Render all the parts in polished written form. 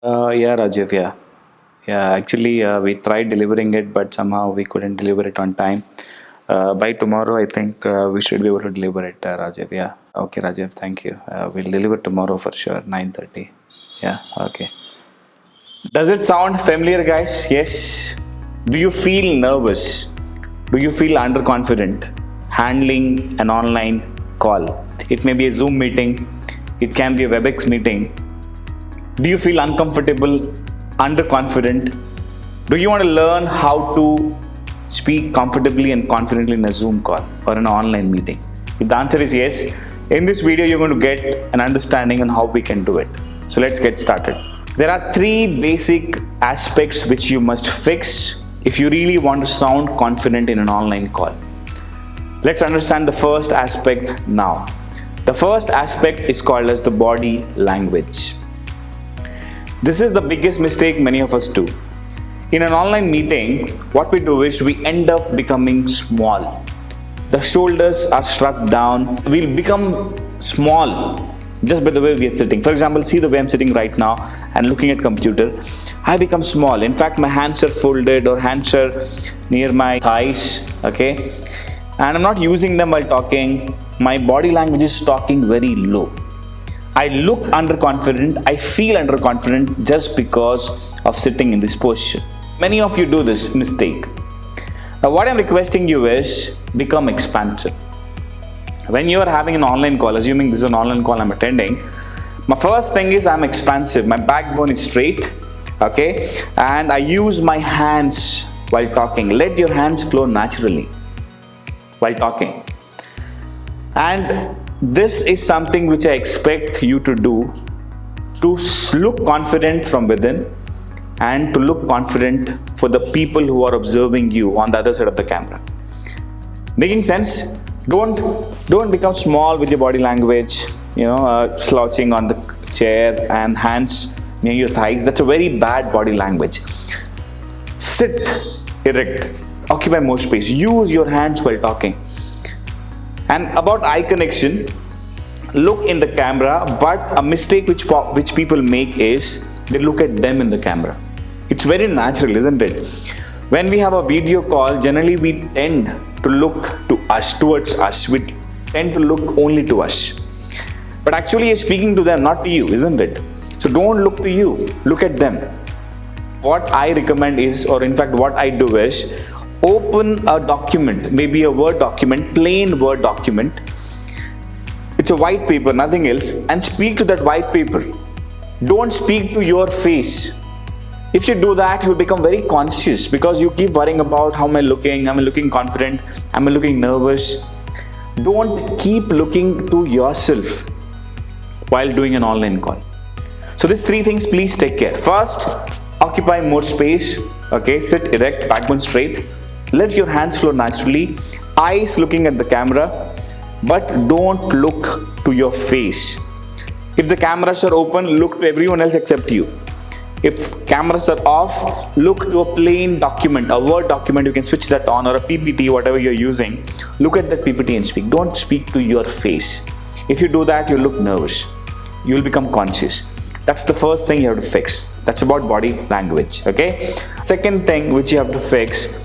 Yeah, Rajiv, yeah. Yeah, actually, we tried delivering it, but somehow we couldn't deliver it on time. By tomorrow, I think we should be able to deliver it, Rajiv. Yeah. Okay, Rajiv, thank you. We'll deliver tomorrow for sure, 9:30. Yeah, okay. Does it sound familiar, guys? Yes. Do you feel nervous? Do you feel underconfident handling an online call? It may be a Zoom meeting, it can be a Webex meeting. Do you feel uncomfortable, underconfident? Do you want to learn how to speak comfortably and confidently in a Zoom call or in an online meeting? If the answer is yes, in this video you're going to get an understanding on how we can do it. So let's get started. There are three basic aspects which you must fix if you really want to sound confident in an online call. Let's understand the first aspect now. The first aspect is called as the body language. This is the biggest mistake many of us do. In an online meeting, what we do is we end up becoming small. The shoulders are struck down. We'll become small just by the way we are sitting. For example, see the way I'm sitting right now and looking at computer. I become small. In fact, my hands are folded or hands are near my thighs. Okay, and I'm not using them while talking. My body language is talking very low. I look underconfident, I feel underconfident just because of sitting in this posture. Many of you do this mistake. Now, what I'm requesting you is become expansive. When you are having an online call, assuming this is an online call I'm attending, my first thing is I'm expansive. My backbone is straight, okay? And I use my hands while talking. Let your hands flow naturally while talking. And this is something which I expect you to do to look confident from within and to look confident for the people who are observing you on the other side of the camera. Making sense? Don't become small with your body language, slouching on the chair and hands near your thighs. That's a very bad body language. Sit erect, occupy more space, use your hands while talking. And about eye connection, look in the camera, but a mistake which people make is they look at them in the camera. It's very natural, isn't it? When we have a video call, generally we tend to look towards us. We tend to look only to us. But actually you're speaking to them, not to you, isn't it? So don't look to you, look at them. What I recommend is, or in fact what I do is, open a document, maybe a Word document, plain Word document. It's a white paper, nothing else, and speak to that white paper. Don't speak to your face. If you do that, you'll become very conscious because you keep worrying about how am I looking confident, am I looking nervous. Don't keep looking to yourself while doing an online call. So these three things, please take care. First, occupy more space. Okay, sit erect, backbone straight. Let your hands flow naturally, eyes looking at the camera, but don't look to your face. If the cameras are open, look to everyone else except you. If cameras are off, look to a plain document, a Word document. You can switch that on, or a PPT, whatever you're using. Look at that PPT and speak. Don't speak to your face. If you do that, you'll look nervous. You'll become conscious. That's the first thing you have to fix. That's about body language, okay? Second thing which you have to fix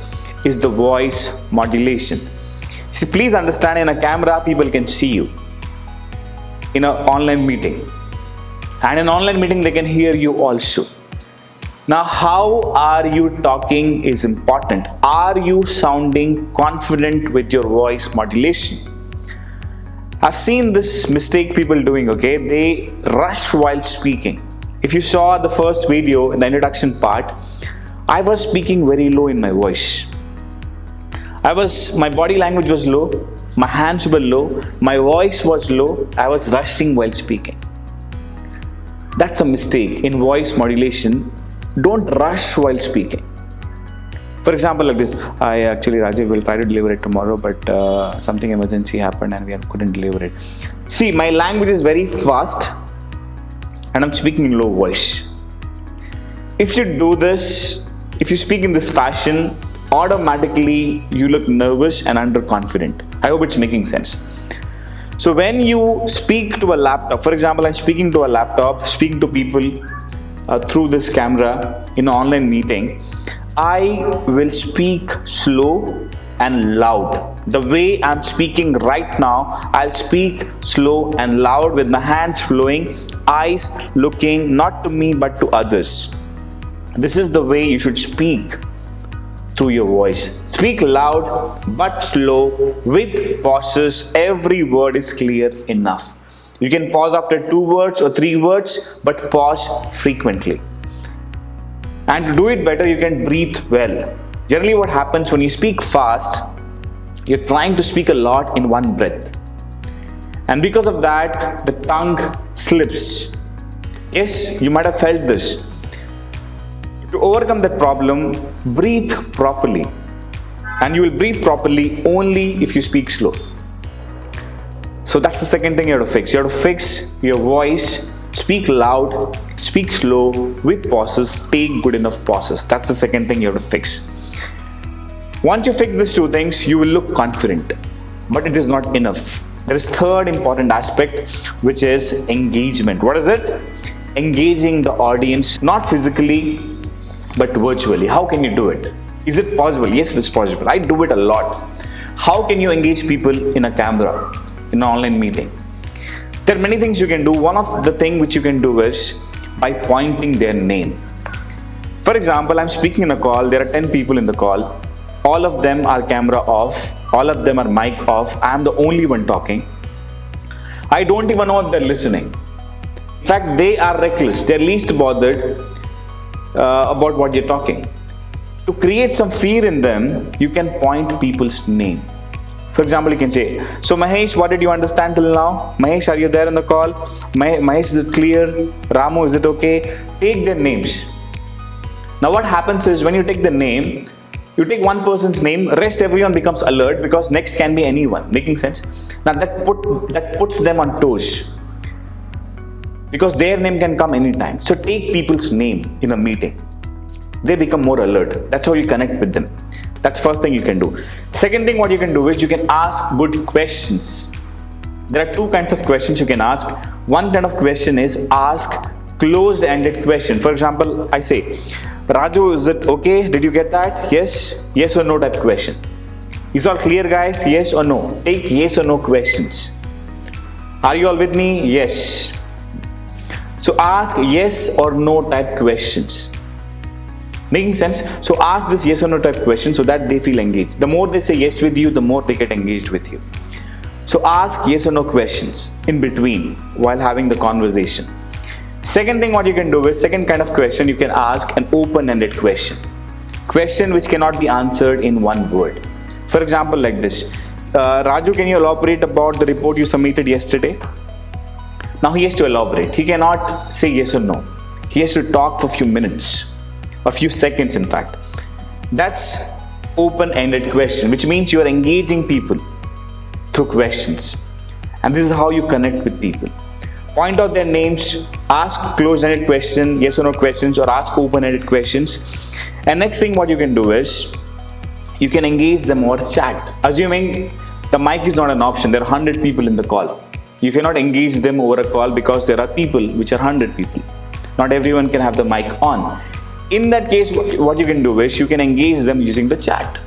is the voice modulation. See, please understand, in a camera, people can see you. In an online meeting. And in an online meeting, they can hear you also. Now, how are you talking is important. Are you sounding confident with your voice modulation? I've seen this mistake people doing, okay? They rush while speaking. If you saw the first video in the introduction part, I was speaking very low in my voice. My body language was low, my hands were low, my voice was low, I was rushing while speaking. That's a mistake in voice modulation. Don't rush while speaking. For example, like this, Rajiv will try to deliver it tomorrow, but something emergency happened and we couldn't deliver it. See, my language is very fast and I'm speaking in low voice. If you do this, if you speak in this fashion, automatically you look nervous and underconfident. I hope it's making sense. So when you speak to a laptop, for example, I'm speaking to a laptop, speaking to people, through this camera in an online meeting, I will speak slow and loud. The way I'm speaking right now, I'll speak slow and loud with my hands flowing, eyes looking not to me but to others. This is the way you should speak through your voice. Speak loud but slow with pauses. Every word is clear enough. You can pause after 2 words or 3 words, but pause frequently. And to do it better, you can breathe well. Generally, what happens when you speak fast, you're trying to speak a lot in one breath. And because of that, the tongue slips. Yes, you might have felt this. To overcome that problem, breathe properly. And you will breathe properly only if you speak slow. So that's the second thing you have to fix. You have to fix your voice, speak loud, speak slow with pauses, take good enough pauses. That's the second thing you have to fix. Once you fix these 2 things, you will look confident. But it is not enough. There is third important aspect, which is engagement. What is it? Engaging the audience, not physically, but virtually. How can you do it? Is it possible? Yes, it is possible. I do it a lot. How can you engage people in a camera, in an online meeting? There are many things you can do. One of the things which you can do is by pointing their name. For example, I'm speaking in a call. There are 10 people in the call. All of them are camera off. All of them are mic off. I'm the only one talking. I don't even know if they're listening. In fact, they are reckless. They're least bothered about what you're talking. To create some fear in them, you can point people's name. For example, you can say, so Mahesh, what did you understand till now? Mahesh, are you there in the call? Mahesh, is it clear? Ramu, is it okay? Take their names. Now what happens is when you take the name, you take one person's name, rest everyone becomes alert because next can be anyone. Making sense? Now that puts them on toes because their name can come anytime. So take people's name in a meeting. They become more alert. That's how you connect with them. That's first thing you can do. Second thing what you can do is you can ask good questions. There are 2 kinds of questions you can ask. One kind of question is ask closed-ended question. For example, I say, Raju, is it okay? Did you get that? Yes? Yes or no type question. Is all clear, guys? Yes or no? Take yes or no questions. Are you all with me? Yes. So ask yes or no type questions. Making sense? So ask this yes or no type question so that they feel engaged. The more they say yes with you, the more they get engaged with you. So ask yes or no questions in between while having the conversation. Second thing what you can do is, second kind of question, you can ask an open-ended question. Question which cannot be answered in one word. For example, like this. Raju, can you elaborate about the report you submitted yesterday? Now he has to elaborate. He cannot say yes or no. He has to talk for a few minutes, a few seconds in fact. That's open-ended question, which means you are engaging people through questions. And this is how you connect with people. Point out their names, ask closed-ended questions, yes or no questions, or ask open-ended questions. And next thing what you can do is, you can engage them over chat. Assuming the mic is not an option, there are 100 people in the call. You cannot engage them over a call because there are people which are 100 people. Not everyone can have the mic on. In that case, what you can do is, you can engage them using the chat.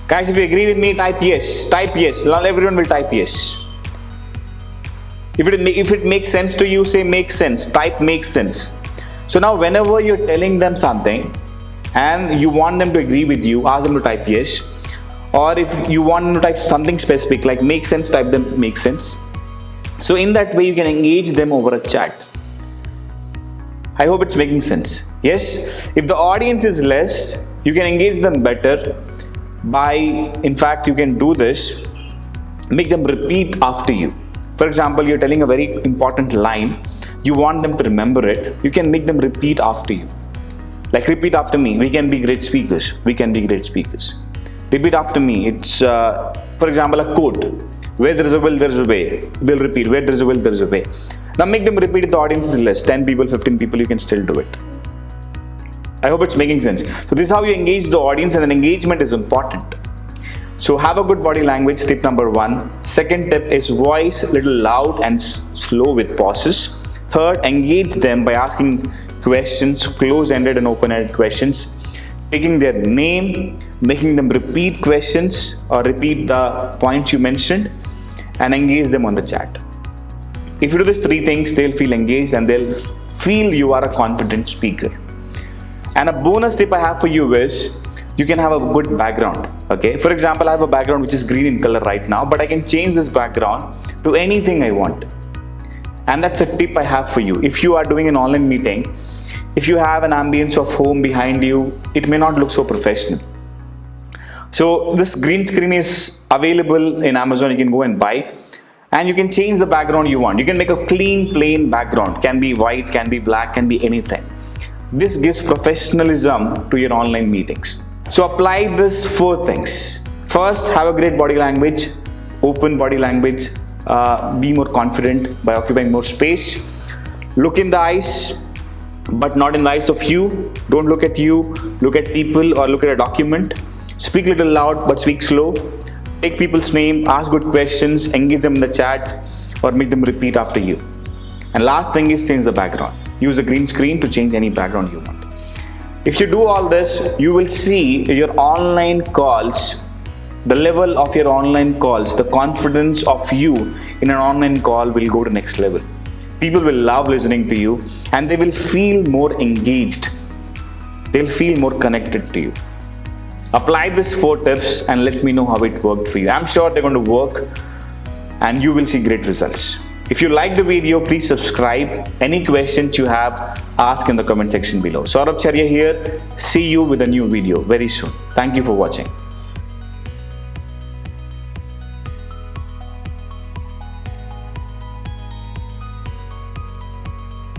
Guys, if you agree with me, type yes. Type yes. Not everyone will type yes. If it makes sense to you, say makes sense. Type makes sense. So now whenever you're telling them something and you want them to agree with you, ask them to type yes. Or if you want them to type something specific like make sense, type them make sense. So in that way you can engage them over a chat. I hope it's making sense. Yes? If the audience is less, you can engage them better by, in fact, you can do this, make them repeat after you. For example, you're telling a very important line, you want them to remember it, you can make them repeat after you. Like repeat after me, we can be great speakers, we can be great speakers. Repeat after me, it's for example a quote, where there is a will, there is a way. They'll repeat, where there is a will, there is a way. Now make them repeat if the audience is less, 10 people, 15 people, you can still do it. I hope it's making sense. So this is how you engage the audience, and an engagement is important. So have a good body language, tip number 1. Second tip is voice little loud and slow with pauses. Third, engage them by asking questions, close-ended and open-ended questions, taking their name, making them repeat questions or repeat the points you mentioned, and engage them on the chat. If you do these three things, they'll feel engaged and they'll feel you are a confident speaker. And a bonus tip I have for you is you can have a good background. Okay, for example, I have a background which is green in color right now, but I can change this background to anything I want. And that's a tip I have for you. If you are doing an online meeting, if you have an ambience of home behind you, it may not look so professional. So this green screen is available in Amazon. You can go and buy, and you can change the background you want. You can make a clean, plain background. Can be white, can be black, can be anything. This gives professionalism to your online meetings. So apply these 4 things. First, have a great body language, open body language, be more confident by occupying more space. Look in the eyes, but not in the eyes of you. Don't look at you, look at people or look at a document. Speak a little loud, but speak slow. Take people's name, ask good questions, engage them in the chat, or make them repeat after you. And last thing is change the background. Use a green screen to change any background you want. If you do all this, you will see your online calls, the level of your online calls, the confidence of you in an online call will go to next level. People will love listening to you and they will feel more engaged. They'll feel more connected to you. Apply these 4 tips and let me know how it worked for you. I'm sure they're going to work and you will see great results. If you like the video, please subscribe. Any questions you have, ask in the comment section below. Saurabh Chharia here. See you with a new video very soon. Thank you for watching.